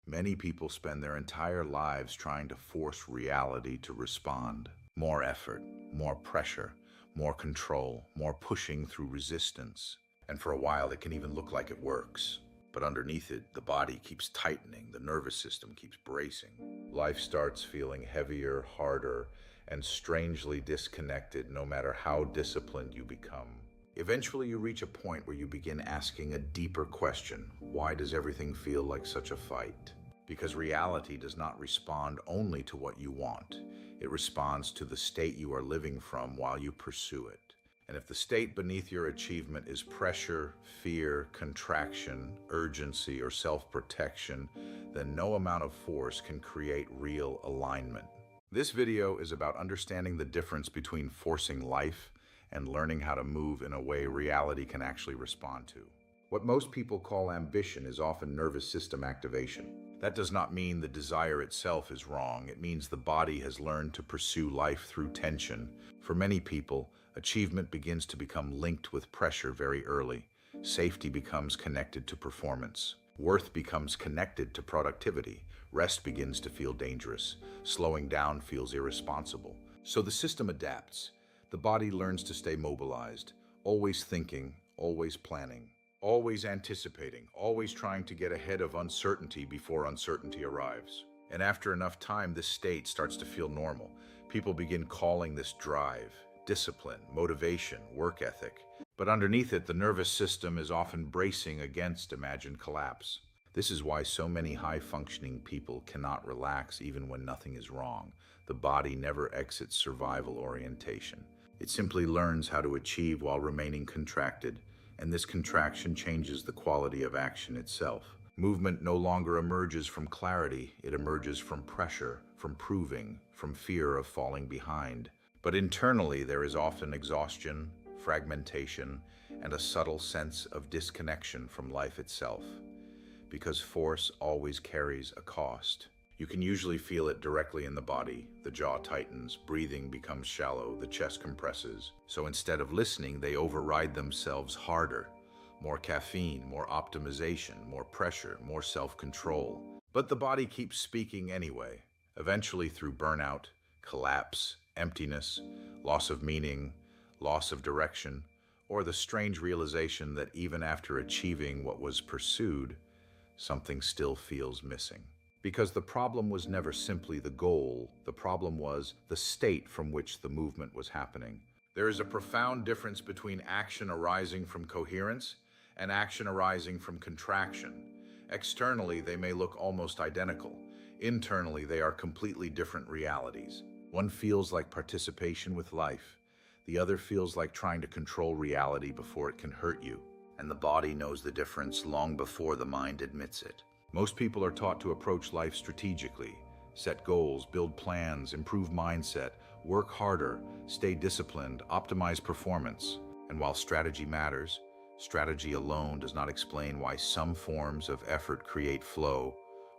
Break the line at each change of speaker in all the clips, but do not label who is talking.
Many people spend their entire lives trying to force reality to respond. More effort, more pressure, more control, more pushing through resistance. And for a while, it can even look like it works. But underneath it, the body keeps tightening, the nervous system keeps bracing. Life starts feeling heavier, harder, and strangely disconnected no matter how disciplined you become. Eventually, you reach a point where you begin asking a deeper question. Why does everything feel like such a fight? Because reality does not respond only to what you want. It responds to the state you are living from while you pursue it. And if the state beneath your achievement is pressure, fear, contraction, urgency, or self-protection, then no amount of force can create real alignment. This video is about understanding the difference between forcing life and learning how to move in a way reality can actually respond to. What most people call ambition is often nervous system activation. That does not mean the desire itself is wrong. It means the body has learned to pursue life through tension. For many people, achievement begins to become linked with pressure very early. Safety becomes connected to performance. Worth becomes connected to productivity. Rest begins to feel dangerous. Slowing down feels irresponsible. So the system adapts. The body learns to stay mobilized, always thinking, always planning, always anticipating, always trying to get ahead of uncertainty before uncertainty arrives. And after enough time, this state starts to feel normal. People begin calling this drive, discipline, motivation, work ethic. But underneath it, the nervous system is often bracing against imagined collapse. This is why so many high-functioning people cannot relax even when nothing is wrong. The body never exits survival orientation. It simply learns how to achieve while remaining contracted, and this contraction changes the quality of action itself. Movement no longer emerges from clarity, it emerges from pressure, from proving, from fear of falling behind. But internally, there is often exhaustion, fragmentation, and a subtle sense of disconnection from life itself. Because force always carries a cost. You can usually feel it directly in the body. The jaw tightens, breathing becomes shallow, the chest compresses. So instead of listening, they override themselves harder. More caffeine, more optimization, more pressure, more self-control. But the body keeps speaking anyway, eventually through burnout, collapse, emptiness, loss of meaning, loss of direction, or the strange realization that even after achieving what was pursued, something still feels missing. Because the problem was never simply the goal, the problem was the state from which the movement was happening. There is a profound difference between action arising from coherence and action arising from contraction. Externally, they may look almost identical. Internally, they are completely different realities. One feels like participation with life. The other feels like trying to control reality before it can hurt you. And the body knows the difference long before the mind admits it. Most people are taught to approach life strategically, set goals, build plans, improve mindset, work harder, stay disciplined, optimize performance. And while strategy matters, strategy alone does not explain why some forms of effort create flow,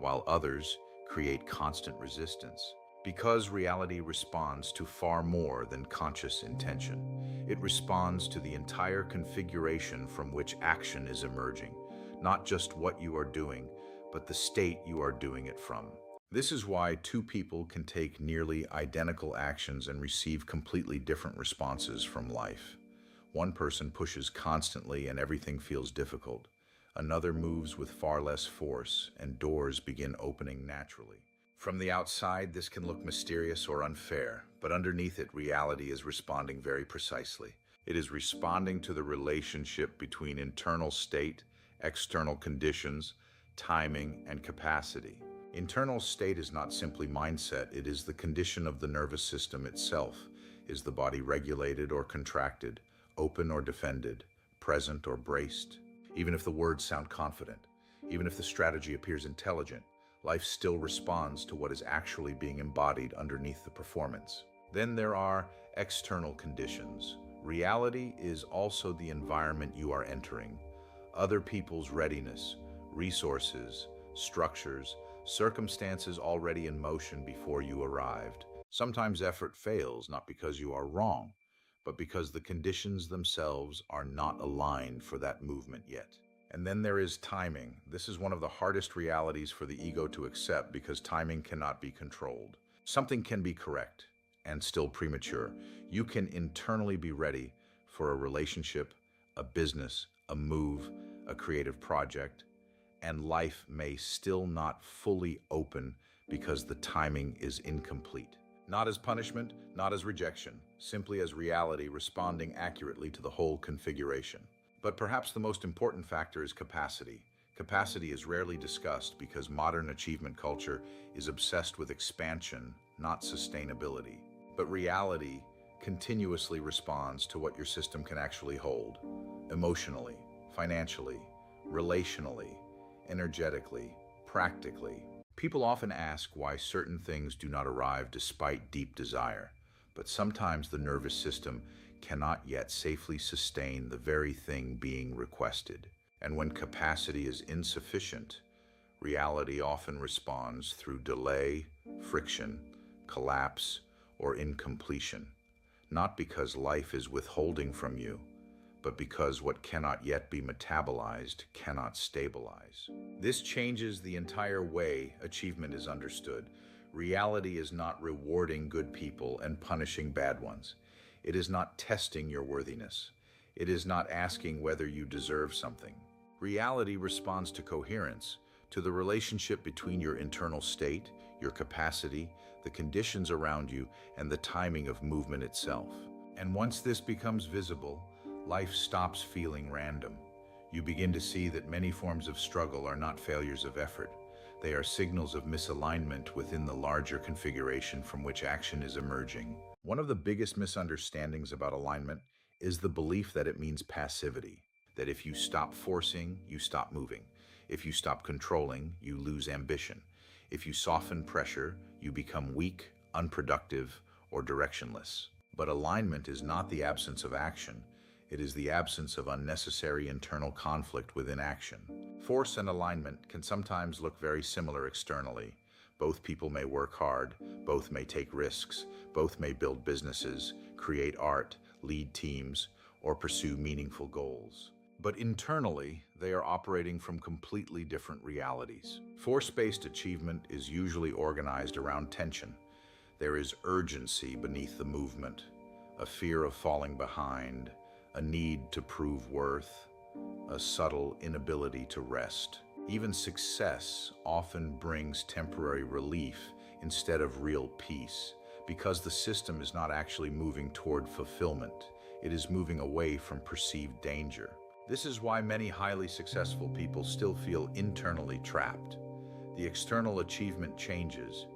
while others create constant resistance. Because reality responds to far more than conscious intention. It responds to the entire configuration from which action is emerging, not just what you are doing, but the state you are doing it from. This is why two people can take nearly identical actions and receive completely different responses from life. One person pushes constantly and everything feels difficult. Another moves with far less force and doors begin opening naturally. From the outside, this can look mysterious or unfair, but underneath it, reality is responding very precisely. It is responding to the relationship between internal state, external conditions, timing, and capacity. Internal state is not simply mindset, it is the condition of the nervous system itself. Is the body regulated or contracted, open or defended, present or braced? Even if the words sound confident, even if the strategy appears intelligent, life still responds to what is actually being embodied underneath the performance. Then there are external conditions. Reality is also the environment you are entering. Other people's readiness, resources, structures, circumstances already in motion before you arrived. Sometimes effort fails not because you are wrong, but because the conditions themselves are not aligned for that movement yet. And then there is timing. This is one of the hardest realities for the ego to accept because timing cannot be controlled. Something can be correct and still premature. You can internally be ready for a relationship, a business, a move, a creative project, and life may still not fully open because the timing is incomplete. Not as punishment, not as rejection, simply as reality responding accurately to the whole configuration. But perhaps the most important factor is capacity. Capacity is rarely discussed because modern achievement culture is obsessed with expansion, not sustainability. But reality continuously responds to what your system can actually hold, emotionally, financially, relationally, energetically, practically. People often ask why certain things do not arrive despite deep desire, but sometimes the nervous system cannot yet safely sustain the very thing being requested. And when capacity is insufficient, reality often responds through delay, friction, collapse, or incompletion, not because life is withholding from you, but because what cannot yet be metabolized cannot stabilize. This changes the entire way achievement is understood. Reality is not rewarding good people and punishing bad ones. It is not testing your worthiness. It is not asking whether you deserve something. Reality responds to coherence, to the relationship between your internal state, your capacity, the conditions around you, and the timing of movement itself. And once this becomes visible, life stops feeling random. You begin to see that many forms of struggle are not failures of effort. They are signals of misalignment within the larger configuration from which action is emerging. One of the biggest misunderstandings about alignment is the belief that it means passivity, that if you stop forcing, you stop moving. If you stop controlling, you lose ambition. If you soften pressure, you become weak, unproductive, or directionless. But alignment is not the absence of action. It is the absence of unnecessary internal conflict within action. Force and alignment can sometimes look very similar externally. Both people may work hard, both may take risks, both may build businesses, create art, lead teams, or pursue meaningful goals. But internally, they are operating from completely different realities. Force-based achievement is usually organized around tension. There is urgency beneath the movement, a fear of falling behind, a need to prove worth, a subtle inability to rest. Even success often brings temporary relief instead of real peace, because the system is not actually moving toward fulfillment. It is moving away from perceived danger. This is why many highly successful people still feel internally trapped. The external achievement changes,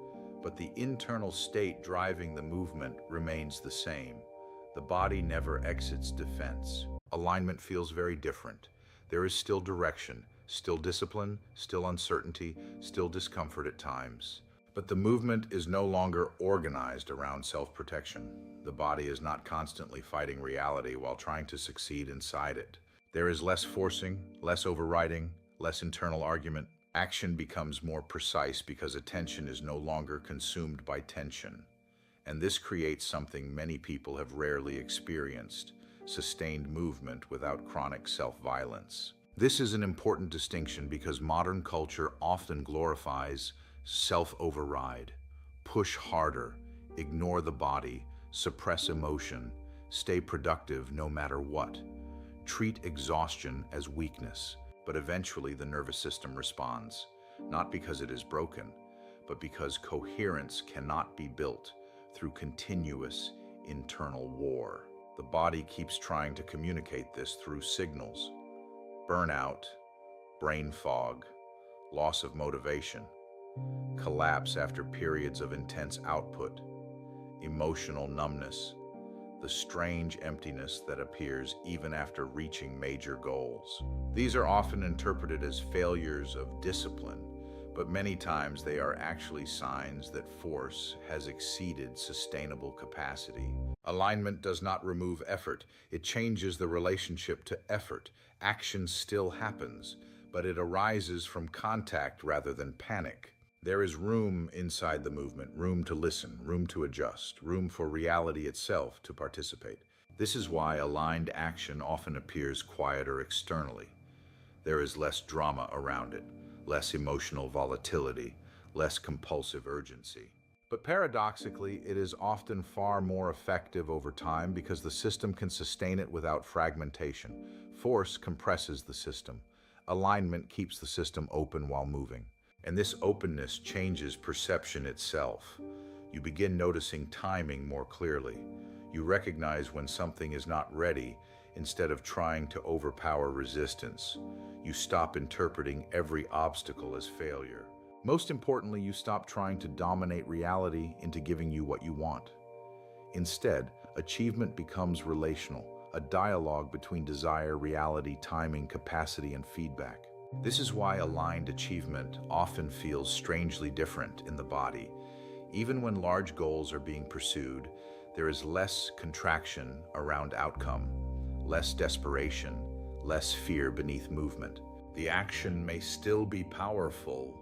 but the internal state driving the movement remains the same. The body never exits defense. Alignment feels very different. There is still direction, still discipline, still uncertainty, still discomfort at times. But the movement is no longer organized around self-protection. The body is not constantly fighting reality while trying to succeed inside it. There is less forcing, less overriding, less internal argument. Action becomes more precise because attention is no longer consumed by tension. And this creates something many people have rarely experienced: sustained movement without chronic self-violence. This is an important distinction because modern culture often glorifies self-override, push harder, ignore the body, suppress emotion, stay productive no matter what. Treat exhaustion as weakness, but eventually the nervous system responds, not because it is broken, but because coherence cannot be built through continuous internal war. The body keeps trying to communicate this through signals: burnout, brain fog, loss of motivation, collapse after periods of intense output, emotional numbness, the strange emptiness that appears even after reaching major goals. These are often interpreted as failures of discipline, but many times they are actually signs that force has exceeded sustainable capacity. Alignment does not remove effort, it changes the relationship to effort. Action still happens, but it arises from contact rather than panic. There is room inside the movement, room to listen, room to adjust, room for reality itself to participate. This is why aligned action often appears quieter externally. There is less drama around it, less emotional volatility, less compulsive urgency. But paradoxically, it is often far more effective over time because the system can sustain it without fragmentation. Force compresses the system. Alignment keeps the system open while moving. And this openness changes perception itself. You begin noticing timing more clearly. You recognize when something is not ready instead of trying to overpower resistance. You stop interpreting every obstacle as failure. Most importantly, you stop trying to dominate reality into giving you what you want. Instead, achievement becomes relational, a dialogue between desire, reality, timing, capacity, and feedback. This is why aligned achievement often feels strangely different in the body. Even when large goals are being pursued, there is less contraction around outcome, less desperation, less fear beneath movement. The action may still be powerful,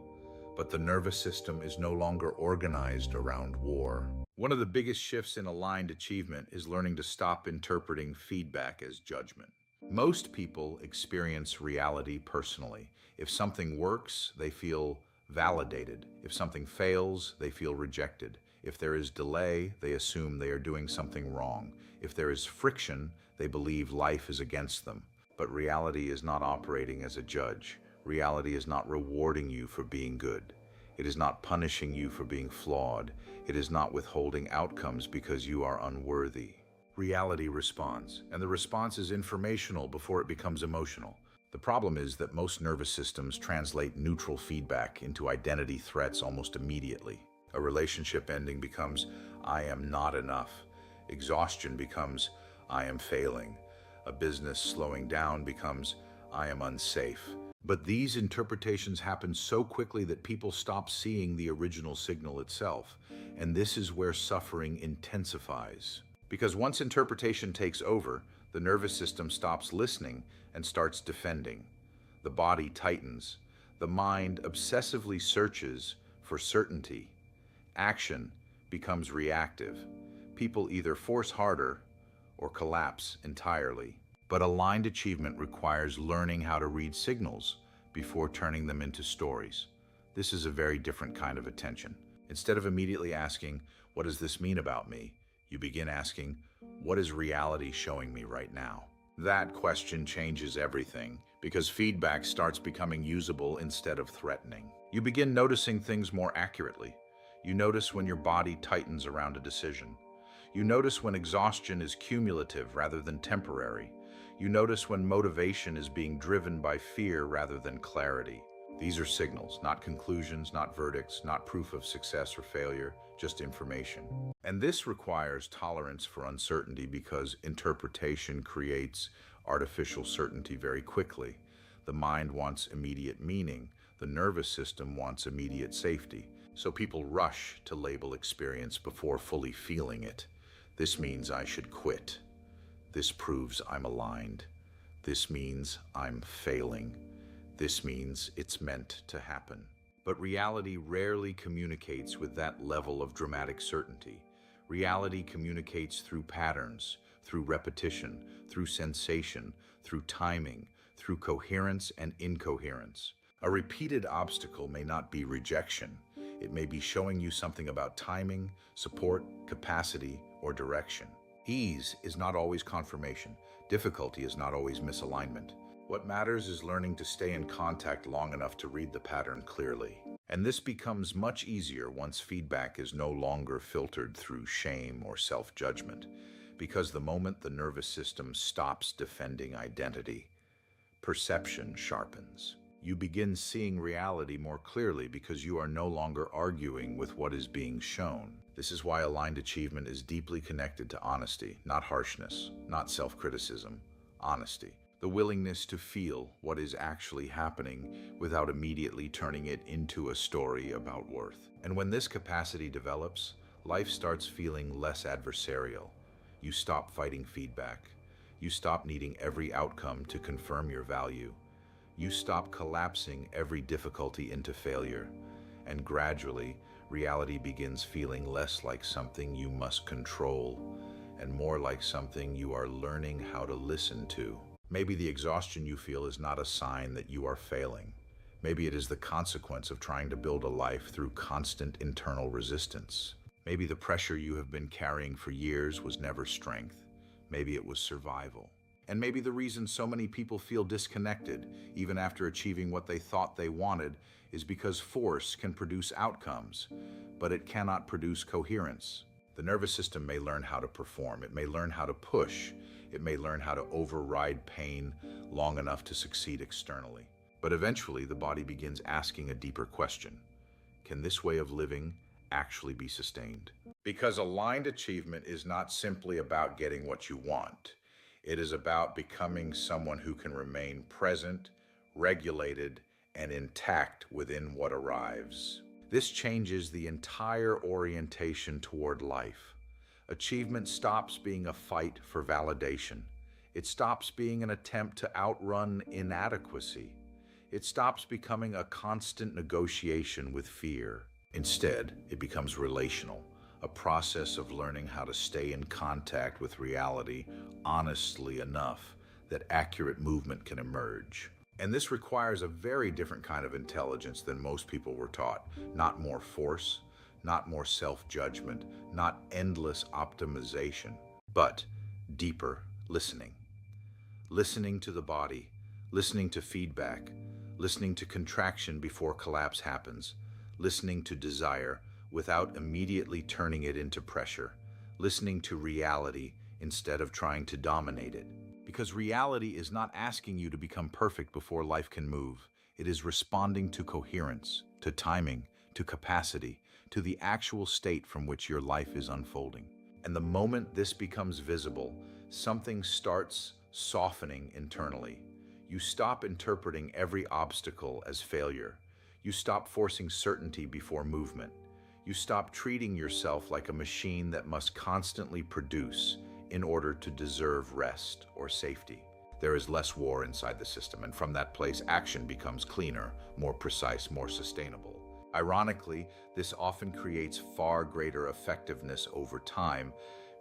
but the nervous system is no longer organized around war. One of the biggest shifts in aligned achievement is learning to stop interpreting feedback as judgment. Most people experience reality personally. If something works, they feel validated. If something fails, they feel rejected. If there is delay, they assume they are doing something wrong. If there is friction, they believe life is against them. But reality is not operating as a judge. Reality is not rewarding you for being good. It is not punishing you for being flawed. It is not withholding outcomes because you are unworthy. Reality responds, and the response is informational before it becomes emotional. The problem is that most nervous systems translate neutral feedback into identity threats almost immediately. A relationship ending becomes, I am not enough. Exhaustion becomes, I am failing. A business slowing down becomes, I am unsafe. But these interpretations happen so quickly that people stop seeing the original signal itself, and this is where suffering intensifies. Because once interpretation takes over, the nervous system stops listening and starts defending. The body tightens. The mind obsessively searches for certainty. Action becomes reactive. People either force harder or collapse entirely. But aligned achievement requires learning how to read signals before turning them into stories. This is a very different kind of attention. Instead of immediately asking, what does this mean about me? You begin asking, what is reality showing me right now? That question changes everything because feedback starts becoming usable instead of threatening. You begin noticing things more accurately. You notice when your body tightens around a decision. You notice when exhaustion is cumulative rather than temporary. You notice when motivation is being driven by fear rather than clarity. These are signals, not conclusions, not verdicts, not proof of success or failure, just information. And this requires tolerance for uncertainty because interpretation creates artificial certainty very quickly. The mind wants immediate meaning. The nervous system wants immediate safety. So people rush to label experience before fully feeling it. This means I should quit. This proves I'm aligned. This means I'm failing. This means it's meant to happen. But reality rarely communicates with that level of dramatic certainty. Reality communicates through patterns, through repetition, through sensation, through timing, through coherence and incoherence. A repeated obstacle may not be rejection. It may be showing you something about timing, support, capacity, or direction. Ease is not always confirmation. Difficulty is not always misalignment. What matters is learning to stay in contact long enough to read the pattern clearly. And this becomes much easier once feedback is no longer filtered through shame or self-judgment, because the moment the nervous system stops defending identity, perception sharpens. You begin seeing reality more clearly because you are no longer arguing with what is being shown. This is why aligned achievement is deeply connected to honesty, not harshness, not self-criticism, honesty. The willingness to feel what is actually happening without immediately turning it into a story about worth. And when this capacity develops, life starts feeling less adversarial. You stop fighting feedback. You stop needing every outcome to confirm your value. You stop collapsing every difficulty into failure. And gradually, reality begins feeling less like something you must control and more like something you are learning how to listen to. Maybe the exhaustion you feel is not a sign that you are failing. Maybe it is the consequence of trying to build a life through constant internal resistance. Maybe the pressure you have been carrying for years was never strength. Maybe it was survival. And maybe the reason so many people feel disconnected, even after achieving what they thought they wanted, is because force can produce outcomes, but it cannot produce coherence. The nervous system may learn how to perform, it may learn how to push, it may learn how to override pain long enough to succeed externally. But eventually, the body begins asking a deeper question. Can this way of living actually be sustained? Because aligned achievement is not simply about getting what you want. It is about becoming someone who can remain present, regulated, and intact within what arrives. This changes the entire orientation toward life. Achievement stops being a fight for validation. It stops being an attempt to outrun inadequacy. It stops becoming a constant negotiation with fear. Instead, it becomes relational, a process of learning how to stay in contact with reality honestly enough that accurate movement can emerge. And this requires a very different kind of intelligence than most people were taught. Not more force, not more self-judgment, not endless optimization, but deeper listening. Listening to the body, listening to feedback, listening to contraction before collapse happens, listening to desire without immediately turning it into pressure, listening to reality instead of trying to dominate it. Because reality is not asking you to become perfect before life can move. It is responding to coherence, to timing, to capacity, to the actual state from which your life is unfolding. And the moment this becomes visible, something starts softening internally. You stop interpreting every obstacle as failure. You stop forcing certainty before movement. You stop treating yourself like a machine that must constantly produce in order to deserve rest or safety. There is less war inside the system, and from that place, action becomes cleaner, more precise, more sustainable. Ironically, this often creates far greater effectiveness over time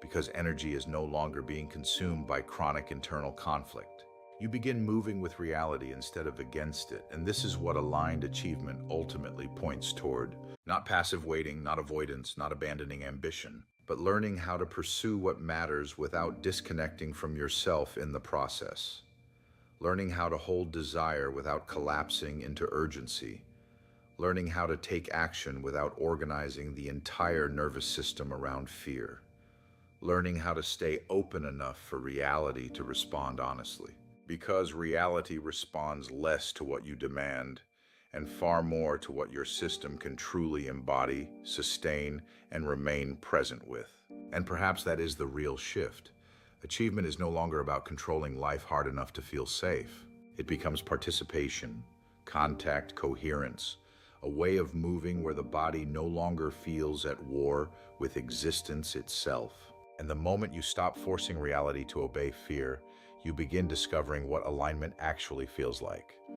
because energy is no longer being consumed by chronic internal conflict. You begin moving with reality instead of against it, and this is what aligned achievement ultimately points toward. Not passive waiting, not avoidance, not abandoning ambition, but learning how to pursue what matters without disconnecting from yourself in the process. Learning how to hold desire without collapsing into urgency. Learning how to take action without organizing the entire nervous system around fear. Learning how to stay open enough for reality to respond honestly. Because reality responds less to what you demand and far more to what your system can truly embody, sustain, and remain present with. And perhaps that is the real shift. Achievement is no longer about controlling life hard enough to feel safe. It becomes participation, contact, coherence, a way of moving where the body no longer feels at war with existence itself. And the moment you stop forcing reality to obey fear, you begin discovering what alignment actually feels like.